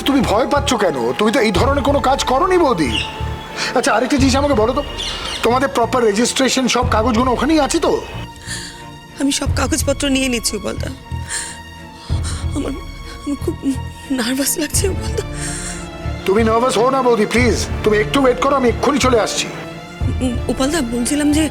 আচ্ছা তুমি ভয় পাচ্ছ কেন? তুমি তো এই ধরনের কোনো কাজ করোনি বৌদি। আচ্ছা আরেকটা জিনিস আমাকে বলো তো, তোমাদের প্রপার রেজিস্ট্রেশন সব কাগজগুলো ওখানেই আছে তো? আমি সব কাগজপত্র নিয়ে নিচ্ছি বলদা। আমার খুব নার্ভাস লাগছে বলদা। তুমি নার্ভাস হও না বৌদি, প্লিজ তুমি একটু ওয়েট করো, আমি এক্ষুনি চলে আসছি। উপালদা বলছিলাম যে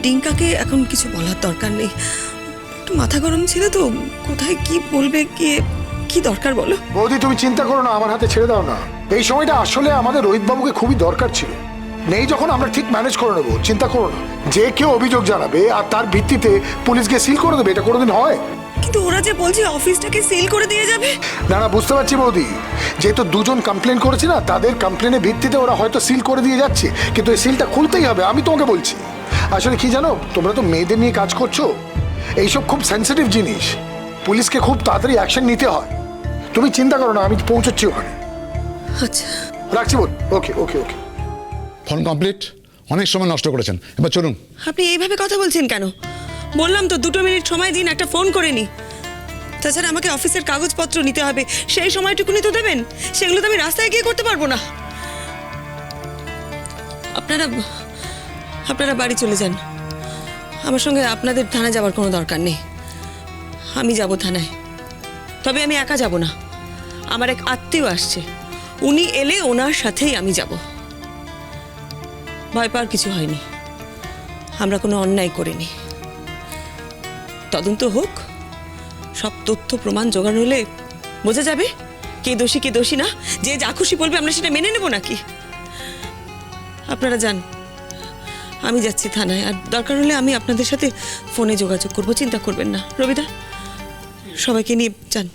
ডিঙ্কাকে এখন কিছু বলার দরকার নেই, একটু মাথা গরম ছিল তো, কোথায় কি বলবে, কি দরকার বলো? বৌদি তুমি চিন্তা করো না, আমার হাতে ছেড়ে দাও না। এই সময়টা আসলে আমাদের রোহিত বাবুকে খুবই দরকার ছিল, নেই যখন আমরা ঠিক ম্যানেজ করে নেবো, চিন্তা করো না। যে কেউ অভিযোগ জানাবে আর তার ভিত্তিতে পুলিশকে সিল করে দেবে, এটা কোনোদিন হয়? কিন্তু ওরা যে বলছে অফিসটাকে সিল করে দিয়ে যাবে। না না বুঝতে পারছি বৌদি, যেহেতু দুজন কমপ্লেন করেছে না, তাদের কমপ্লেনের ভিত্তিতে ওরা হয়তো সিল করে দিয়ে যাচ্ছে, কিন্তু এই সিলটা খুলতেই হবে। আমি তোমাকে বলছি, আসলে কি জানো, তোমরা তো মেয়েদের নিয়ে কাজ করছো, এইসব খুব সেন্সিটিভ জিনিস, পুলিশকে খুব তাড়াতাড়ি অ্যাকশন নিতে হয়। তুমি চিন্তা করো না, আমি পৌঁছচ্ছি ওখানে। আচ্ছা রাখছি বল। ওকে ওকে ওকে। ফোন কমপ্লিট, অনেক সময় নষ্ট করেছেন, এবার চলুন। আপনি এইভাবে কথা বলছেন কেন? বললাম তো 2 মিনিট সময় দিন, একটা ফোন করে নি। তাছাড়া আমাকে অফিসের কাগজপত্র নিতে হবে, সেই সময়টুকুনি তো দেবেন, সেগুলো তো আমি রাস্তায় গিয়ে করতে পারবো না। আপনারা বাড়ি চলে যান, আমার সঙ্গে আপনাদের থানায় যাওয়ার কোনো দরকার নেই। আমি যাব থানায়, তবে আমি একা যাব না, আমার এক আত্মীয় আসছে, উনি এলে ওনার সাথেই আমি যাব। ভয় পাওয়ার কিছু হয়নি, আমরা কোনো অন্যায় করিনি। তদন্ত হোক, সব তথ্য প্রমাণ জোগাড় হলে বোঝা যাবে কে দোষী কে দোষী না। যে যা খুশি বলবে আমরা সেটা মেনে নেব নাকি? আপনারা যান, আমি যাচ্ছি থানায়, আর দরকার হলে আমি আপনাদের সাথে ফোনে যোগাযোগ করব, চিন্তা করবেন না। রবিদা, সবাইকে নিয়ে যান।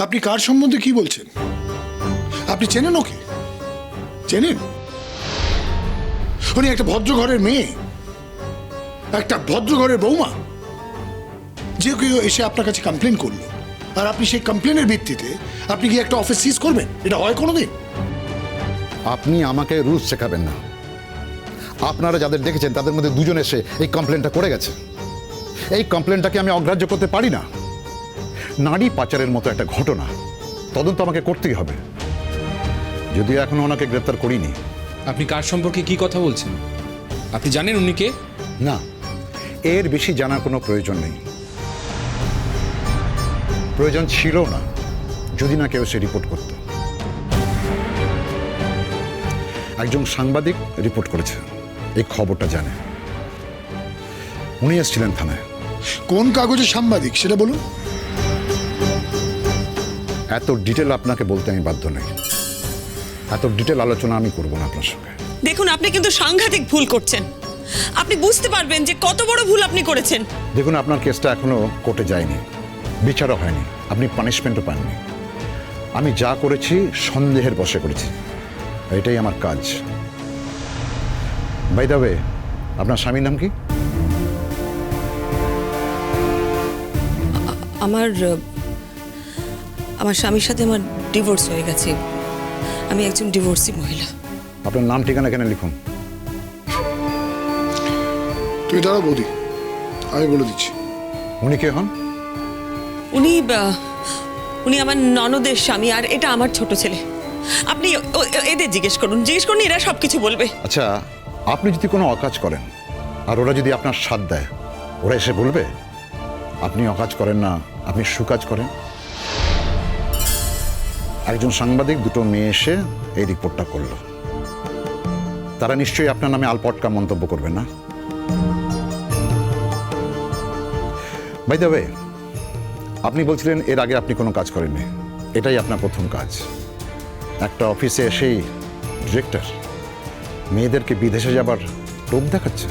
আপনি কার সম্বন্ধে কি বলছেন? আপনি চেনেন ওকে? চেনেন? উনি একটা ভদ্র ঘরের মেয়ে, একটা ভদ্র ঘরের বৌমা। যে কেউ এসে আপনার কাছে কমপ্লেন করলো, আর আপনি সেই কমপ্লেনের ভিত্তিতে আপনি কি একটা অফিস সিজ করবেন? এটা হয় কোনোদিন? আপনি আমাকে রুলস শেখাবেন না। আপনারা যাদের দেখেছেন তাদের মধ্যে দুজন এসে এই কমপ্লেনটা করে গেছে। এই কমপ্লেনটাকে আমি অগ্রাহ্য করতে পারি না। নারী পাচারের মতো একটা ঘটনা, তদন্ত আমাকে করতেই হবে, যদিও এখনো ওনাকে গ্রেপ্তার করিনি। আপনি কার সম্পর্কে কি কথা বলছেন? আপনি জানেন উনি কে? না, এর বেশি জানার কোনো প্রয়োজন নেই, প্রয়োজন ছিল না যদি না কেউ সে রিপোর্ট করত। একজন সাংবাদিক রিপোর্ট করেছে, এই খবরটা জানে, উনি এসেছিলেন থানায়। কোন কাগজে সাংবাদিক সেটা বলুন। এত ডিটেল আপনাকে বলতে আমি বাধ্য নই, এত ডিটেল আলোচনা আমি করব না আপনার সঙ্গে। দেখুন, আপনি কিন্তু সাংঘাতিক ভুল করছেন, আপনি বুঝতে পারবেন যে কত বড় ভুল আপনি করেছেন। দেখুন, আপনার কেসটা এখনো কোর্টে যায়নি, বিচারও হয়নি, আপনি পানিশমেন্টও পাননি। আমি যা করেছি সন্দেহের বশে করেছি, এটাই আমার কাজ। বাই দ্য ওয়ে, আপনার স্বামীর নাম কি? আমার স্বামীর সাথে আমার ডিভোর্স হয়ে গেছে, আমি একজন ডিভোর্সি মহিলা। আপনার নাম ঠিকানা এখানে লিখুন। তুই দাঁড়া বৌদি, আমি বলে দিচ্ছি। উনি কে হন? উনি আমার ননদের স্বামী, আর এটা আমার ছোট ছেলে। আপনি এদের জিজ্ঞেস করুন, এরা সব কিছু বলবে। আচ্ছা, আপনি যদি কোনো অকাজ করেন আর ওরা যদি আপনার সাথ দেয়, ওরা এসে বলবে আপনি অকাজ করেন না, আপনি সুকাজ করেন? একজন সাংবাদিক, দুটো মেয়ে এসে এই রিপোর্টটা করলো, তারা নিশ্চয়ই আপনার নামে আলপটকা মন্তব্য করবে না? বাই দ্য ওয়ে, আপনি বলছিলেন এর আগে আপনি কোনো কাজ করেননি, এটাই আপনার প্রথম কাজ। একটা অফিসে এসেই ডিরেক্টর মেয়েদেরকে বিদেশে যাবার টোপ দেখাচ্ছে?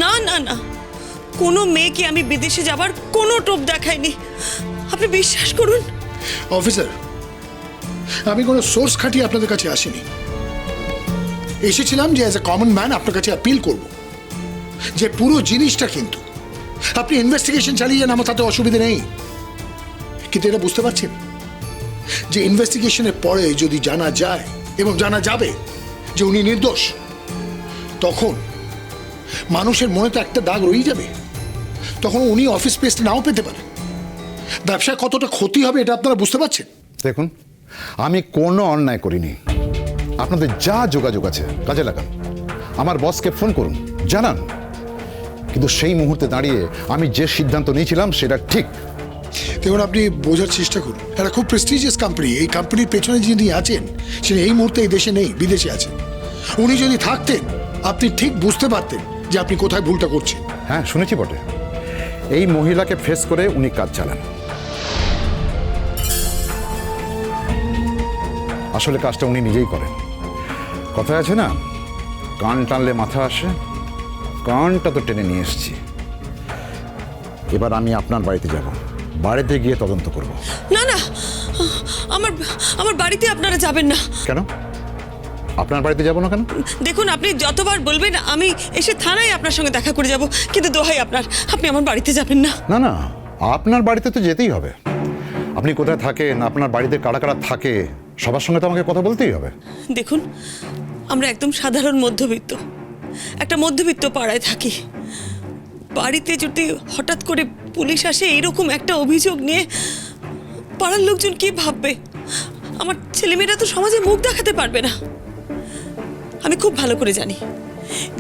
না না না, কোনো মেয়েকে আমি বিদেশে যাবার কোনো টোপ দেখাইনি, আপনি বিশ্বাস করুন। অফিসার, আমি কোনো সোর্স খাটিয়ে আপনাদের কাছে আসিনি, এসেছিলাম যে অ্যাজ এ কমন ম্যান আপনার কাছে অ্যাপিল করব যে পুরো জিনিসটা কিন্তু আপনি ইনভেস্টিগেশন চালিয়ে যান, আমার তাতে অসুবিধা নেই, কিন্তু এটা বুঝতে পারছেন যে ইনভেস্টিগেশনের পরে যদি জানা যায় এবং জানা যাবে যে উনি নির্দোষ, তখন মানুষের মনে তো একটা দাগ রয়ে যাবে, তখন উনি অফিস স্পেসটা নাও পেতে পারেন। ব্যবসায় কতটা ক্ষতি হবে এটা আপনারা বুঝতে পারছেন? দেখুন, আমি কোনো অন্যায় করিনি। আপনাদের যা যোগাযোগ আছে কাজে লাগান, আমার বসকে ফোন করুন, জানান। কিন্তু সেই মুহূর্তে দাঁড়িয়ে আমি যে সিদ্ধান্ত নিয়েছিলাম সেটা ঠিক। দেখুন, আপনি বোঝার চেষ্টা করুন, এটা খুব প্রেস্টিজিয়াস কোম্পানি। এই কোম্পানির পেছনে যিনি আছেন সে এই মুহূর্তে এই দেশে নেই, বিদেশে আছেন। উনি যদি থাকতেন আপনি ঠিক বুঝতে পারতেন যে আপনি কোথায় ভুলটা করছেন। হ্যাঁ, শুনেছি বটে। এই মহিলাকে ফেস করে উনি কাজ চালান। আসলে কাজটা উনি নিজেই করেন। কথায় আছে না, কান টানলে মাথা আসে, কানটা তো টেনে নিয়ে এসেছি। এবার আমি আপনার বাড়িতে যাব, বাড়িতে গিয়ে তদন্ত করব। না না, আমার আমার বাড়িতে আপনারা যাবেন না। কেন? আপনার বাড়িতে যাব না কেন? দেখুন, আপনি যতবার বলবেন আমি এসে থানায় আপনার সঙ্গে দেখা করে যাব, কিন্তু দোহাই আপনার, আপনি আমার বাড়িতে যাবেন না। না না, আপনার বাড়িতে তো যেতেই হবে। আপনি কোথায় থাকেন, আপনার বাড়িতে কারা কারা থাকে, সবার সঙ্গে তো আমাকে কথা বলতেই হবে। দেখুন, আমরা একদম সাধারণ মধ্যবিত্ত, একটা মধ্যবিত্ত পাড়ায় থাকি। বাড়িতে যদি হঠাৎ করে পুলিশ আসে এইরকম একটা অভিযোগ নিয়ে, পাড়ার লোকজন কি ভাববে? আমার ছেলেমেয়েরা তো সমাজে মুখ দেখাতে পারবে না। আমি খুব ভালো করে জানি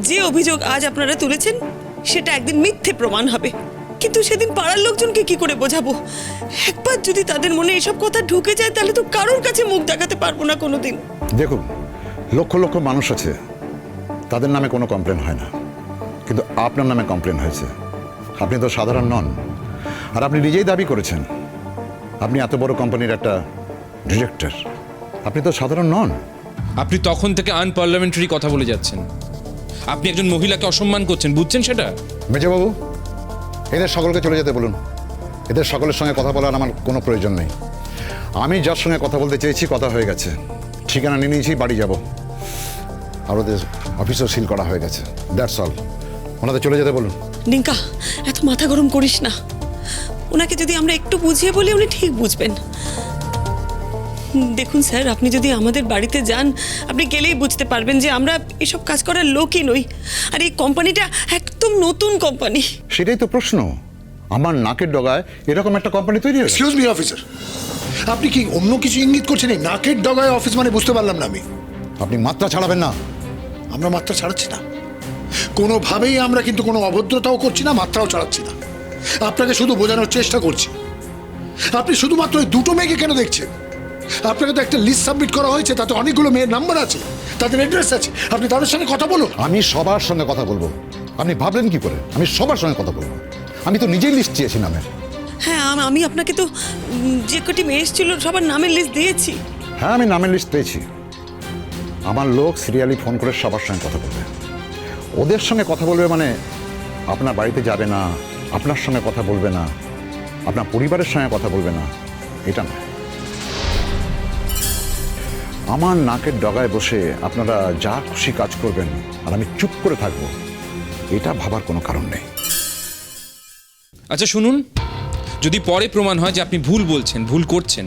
যে অভিযোগ আজ আপনারা তুলেছেন সেটা একদিন মিথ্যে প্রমাণ হবে, কিন্তু সেদিন পাড়ার লোকজনকে কি করে বোঝাবো? একবার যদি তাদের মনে এসব কথা ঢুকে যায় তাহলে তো কারোর কাছে মুখ দেখাতে পারবো না কোনোদিন। দেখুন, লক্ষ লক্ষ মানুষ আছে, তাদের নামে কোনো কমপ্লেন হয় না, কিন্তু আপনার নামে কমপ্লেন হয়েছে। আপনি তো সাধারণ নন, আর আপনি নিজেই দাবি করেছেন আপনি এত বড় কোম্পানির একটা ডিরেক্টর। আপনি তো সাধারণ নন। আপনি তখন থেকে আনপার্লামেন্টারি কথা বলে যাচ্ছেন। আপনি একজন মহিলাকে অসম্মান করছেন, বুঝছেন সেটা? মেজবাবু, এদের সকলকে চলে যেতে বলুন। এদের সকলের সঙ্গে কথা বলার আমার কোনো প্রয়োজন নেই। আমি যার সঙ্গে কথা বলতে চেয়েছি কথা হয়ে গেছে, ঠিকানা নিয়ে নিয়েছি, বাড়ি যাব। আর ওদের অফিসও সিল করা হয়ে গেছে। That's all. ওনাদের চলে যেতে বলুন। ডিঙ্কা, এত মাথা গরম করিস না। ওনাকে যদি আমরা একটু বুঝিয়ে বলি উনি ঠিক বুঝবেন। দেখুন স্যার, আপনি যদি আমাদের বাড়িতে যান আপনি গেলেই বুঝতে পারবেন যে আমরা এসব কাজ করার লোকই নই, আর এই কোম্পানিটা একদম নতুন কোম্পানি। সেটাই তো প্রশ্ন, আমার নাকের ডগায় এরকম একটা কোম্পানি তৈরি হয়েছে। এক্সকিউজ মি অফিসার, আপনি কি অন্য কিছু ইঙ্গিত করছেন? এই নাকের ডগায় অফিস মানে বুঝতে পারলাম না আমি। আপনি মাত্রা ছাড়াবেন না। আমরা মাত্রা ছাড়াচ্ছি না কোনোভাবেই, আমরা কিন্তু কোনো অভদ্রতাও করছি না, মাত্রাও ছাড়াচ্ছি না। আপনাকে শুধু বোঝানোর চেষ্টা করছি। আপনি শুধুমাত্র ওই দুটো মেয়েকে কেন দেখছেন? আপনাকে তো একটা লিস্ট সাবমিট করা হয়েছে, তাতে অনেকগুলো মেয়ের নাম্বার আছে, তাদের অ্যাড্রেস আছে। আপনি তাদের সঙ্গে কথা বলুন। আমি সবার সঙ্গে কথা বলবো। আপনি ভাবলেন কি করে আমি সবার সঙ্গে কথা বলবো? আমি তো নিজেই লিস্ট চেয়েছি নামের। হ্যাঁ, আমি আপনাকে তো যে কটি মেয়ে এসেছিল সবার নামের লিস্ট দিয়েছি। হ্যাঁ, আমি নামের লিস্ট পেয়েছি। আমার লোক সিরিয়ালি ফোন করে সবার সঙ্গে কথা বলবে। ওদের সঙ্গে কথা বলবে মানে আপনার বাড়িতে যাবে না, আপনার সঙ্গে কথা বলবে না, আপনার পরিবারের সঙ্গে কথা বলবে না, এটা নয়। আমার নাকের ডগায় বসে আপনারা যা খুশি কাজ করবেন আর আমি চুপ করে থাকবো, এটা ভাবার কোনো কারণ নেই। আচ্ছা শুনুন, যদি পরে প্রমাণ হয় যে আপনি ভুল বলছেন, ভুল করছেন,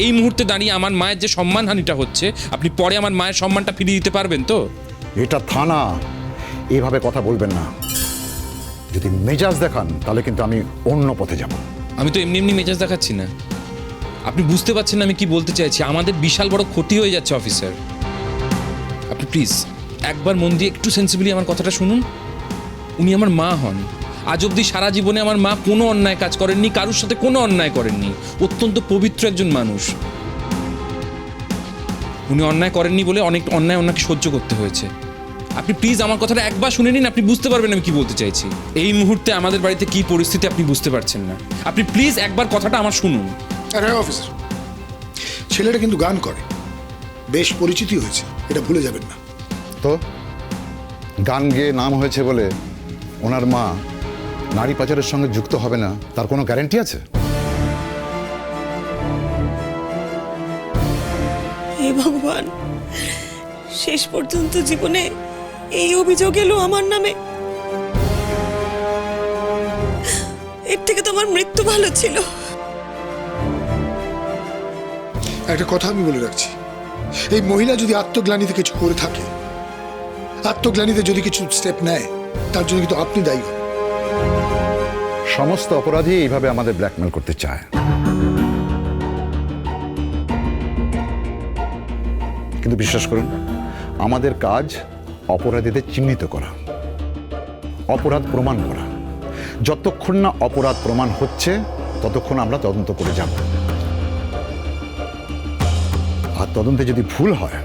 এই মুহূর্তে দাঁড়িয়ে আমার মায়ের যে সম্মানহানিটা হচ্ছে, আপনি পরে আমার মায়ের সম্মানটা ফিরিয়ে দিতে পারবেন তো? এটা থানা, এইভাবে কথা বলবেন না। যদি মেজাজ দেখান তাহলে কিন্তু আমি অন্য পথে যাব। আমি তো এমনি এমনি মেজাজ দেখাচ্ছি না। আপনি বুঝতে পারছেন না আমি কি বলতে চাইছি? আমাদের বিশাল বড় ক্ষতি হয়ে যাচ্ছে অফিসার। আপনি প্লিজ একবার মন দিয়ে একটু সেন্সিবলি আমার কথাটা শুনুন। উনি আমার মা হন। আজ অবধি সারা জীবনে আমার মা কোনো অন্যায় কাজ করেননি, কারোর সাথে কোনো অন্যায় করেননি। অত্যন্ত পবিত্র একজন মানুষ। উনি অন্যায় করেননি বলে অনেক অন্যায় ওনাকে সহ্য করতে হয়েছে। আপনি প্লিজ আমার কথাটা একবার শুনে নিন, আপনি বুঝতে পারবেন আমি কি বলতে চাইছি। এই মুহূর্তে আমাদের বাড়িতে কি পরিস্থিতি আপনি বুঝতে পারছেন না। আপনি প্লিজ একবার কথাটা আমার শুনুন। আরে অফিসার, ছেলেটা কিন্তু গান করে, বেশ পরিচিতি হয়েছে, এটা ভুলে যাবেন না। তো গান গেয়ে নাম হয়েছে বলে ওনার মা নারী পাচারের সঙ্গে যুক্ত হবে না, তার কোনো গ্যারান্টি আছে? হে ভগবান, শেষ পর্যন্ত জীবনে এই অভিযোগ এলো আমার নামে। এর থেকে তো আমার মৃত্যু ভালো ছিল। একটা কথা আমি বলে রাখছি, এই মহিলা যদি আত্মগ্লানিতে কিছু করে থাকে, আত্মগ্লানিতে যদি কিছু স্টেপ নেয়, তার জন্য কিন্তু আপনি দায়ী হন। সমস্ত অপরাধী এইভাবে আমাদের ব্ল্যাকমেল করতে চায়। কিন্তু বিশ্বাস করুন, আমাদের কাজ অপরাধীদের চিহ্নিত করা, অপরাধ প্রমাণ করা। যতক্ষণ না অপরাধ প্রমাণ হচ্ছে ততক্ষণ আমরা তদন্ত করে যাব। আর তদন্তে যদি ভুল হয়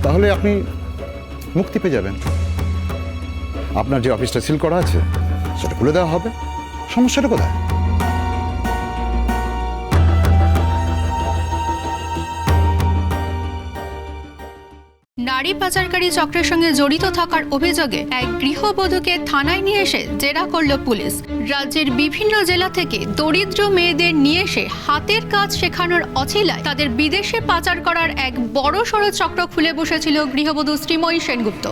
তাহলে আপনি মুক্তি পেয়ে যাবেন। আপনার যে অফিসটা সিল করা আছে সেটা খুলে দেওয়া হবে। সমস্যাটা কোথায়? নারী পাচারকারী চক্রের সঙ্গে জড়িত থাকার অভিযোগে এক গৃহবধূকে থানায় নিয়ে এসে জেরা করল পুলিশ। রাজ্যের বিভিন্ন জেলা থেকে দরিদ্র মেয়েদের নিয়ে এসে হাতের কাজ শেখানোর অছিলায় তাদের বিদেশে পাচার করার এক বড়সড় চক্র খুলে বসেছিল গৃহবধূ শ্রীময়ী সেনগুপ্ত।